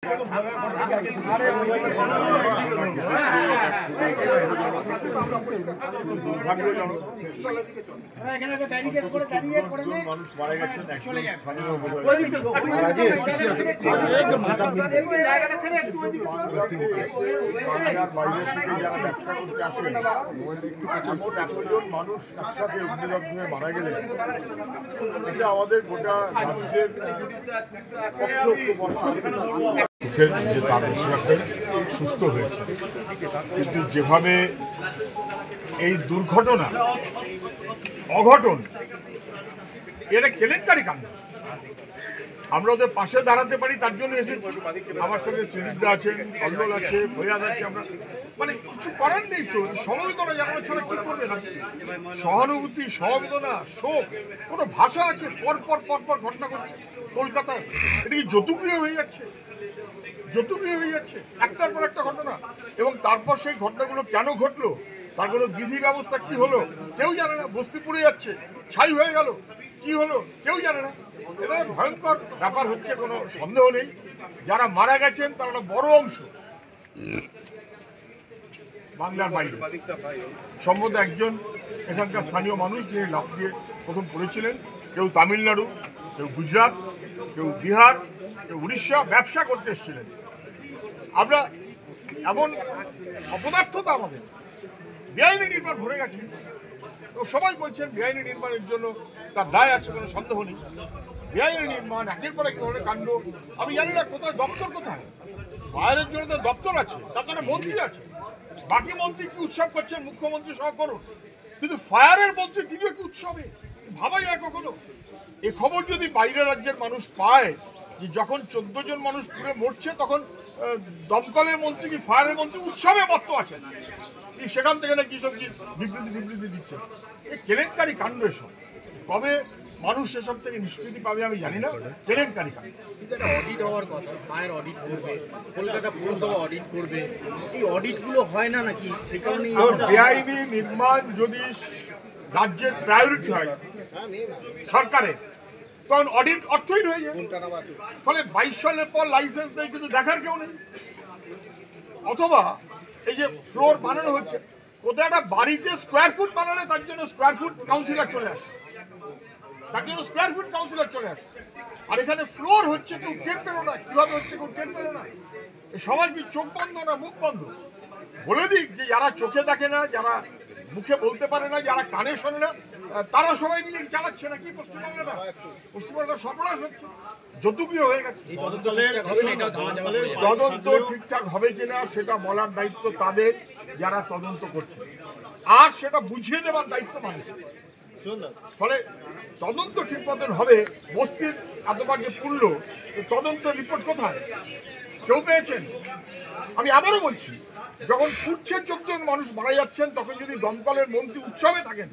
মানুষ মারা গেছেন, বাইরে থেকে যারা ব্যবসা করতে আসেন মানুষ একসাথে অগ্নিদগ্ধ হয়ে মারা গেলে এটা আমাদের গোটা রাজ্যের যে তার সুস্থ হয়েছে, কিন্তু যেভাবে এই দুর্ঘটনা অঘটন এটা কেলেঙ্কারি কাণ্ড, আমরা ওদের পাশে দাঁড়াতে পারি তার জন্য এসেছি। আমার সঙ্গে সুনীলদা আছেন, কল্লোল আছে, ফৈয়াদ আছে, আমরা মানে কিছু করার নেই তো। সমবেদনা জানানো ছাড়া কি করবে না? সহানুভূতি, সমবেদনা, শোক, কোনো ভাষা আছে? পরপর পরপর ঘটনা ঘটছে কলকাতায়, এটা কি যতুগৃহ হয়ে যাচ্ছে? যতুগৃহ হয়ে যাচ্ছে একটার পর একটা ঘটনা। এবং তারপর সেই ঘটনাগুলো কেন ঘটলো, তার কোনো বিধি ব্যবস্থা কি হলো কেউ জানে না। বস্তি পুড়ে যাচ্ছে, ছাই হয়ে গেল, কি হলো কেউ জানে না। এটা ভয়ঙ্কর ব্যাপার হচ্ছে, কোনো সন্দেহ নেই। যারা মারা গেছেন তার একটা বড় অংশ বাংলার বাইরে। সম্ভবত একজন এখানকার স্থানীয় মানুষ, যিনি লাফ দিয়ে প্রথম পড়েছিলেন। কেউ তামিলনাড়ু, কেউ গুজরাট, কেউ বিহার, কেউ উড়িষ্যা ব্যবসা করতে এসেছিলেন। আমরা এমন অপদার্থতা, আমাদের বেআইনি নির্মাণ ভরে গেছে। তো সবাই বলছেন বেআইনি নির্মাণের জন্য তার দায় আছে, কোনো সন্দেহ নেই। বেআইনি নির্মাণ, একের পর এক ধরনের কাণ্ড। আমি জানি না কোথায় দপ্তর, কোথায় ফায়ারের জন্য তো দপ্তর আছে, তাছাড়া মন্ত্রী আছে। বাকি মন্ত্রী কি উৎসব করছেন, মুখ্যমন্ত্রী সহ করুন, কিন্তু ফায়ারের মন্ত্রী তিনিও কি উৎসবে? ভাবাই না কখনো। এই খবর যদি বাইরের রাজ্যের মানুষ পায় যে যখন 14 জন মানুষ পুড়ে মরছে, তখন দমকলের মন্ত্রী কি ফায়ারের মন্ত্রী উৎসবে মত্ত আছেন, সেখান থেকে না কি সব বিবৃতি দিচ্ছে। এই কেলেঙ্কারি কাণ্ড এসব। কবে মানুষ এসব থেকে নিষ্কৃতি পাবে আমি জানি না। কেলেঙ্কারি কাণ্ড। অডিট হওয়ার কথা, ফায়ার অডিট করবে, কলকাতা পুরসভা অডিট করবে, এই অডিটগুলো হয় না নাকি? সেই কারণে বেআইনি নির্মাণ যদি রাজ্যের প্রায়োরিটি হয় সরকারের, তখন অডিট অর্থহীন হয়ে যায়। ফলে 22 সালের পর লাইসেন্স নেই, কিন্তু দেখার কেউ নেই। অথবা এই যে ফ্লোর বানানো হচ্ছে, কোথায় একটা বাড়িতে স্কোয়ার ফুট বানালে তার জন্য স্কোয়ার ফুট কাউন্সিলর চলে আসে, আর এখানে ফ্লোর হচ্ছে, কেউ টের পেল না। কিভাবে হচ্ছে কেউ টের পেল না। সবার কি চোখ বন্ধ না মুখ বন্ধ? বলে দিক যে যারা চোখে দেখে না, যারা মুখে বলতে পারে না, যারা কানে শোনে না, তারা সবাই মিলে চালাচ্ছে না কি পশ্চিমবঙ্গটা সর্বনাশ হচ্ছে, যতুগৃহ হয়ে গেছে। তদন্ত ঠিকঠাক হবে কিনা সেটা বলার দায়িত্ব তাদের, যারা তদন্ত করছে, আর সেটা বুঝিয়ে দেওয়ার দায়িত্ব মানুষের। ফলে তদন্ত ঠিক মতন হবে। বস্তির এতবার যে পুরল, তদন্ত রিপোর্ট কোথায় কেউ পেয়েছেন? আমি আবারও বলছি, যখন ফুটছে 14 জন মানুষ মারা যাচ্ছেন, তখন যদি দমকলের মন্ত্রী উৎসবে থাকেন,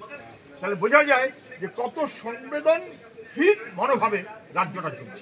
তাহলে বোঝা যায় যে কত সংবেদনহীন মনোভাবে রাজ্যটা চলছে।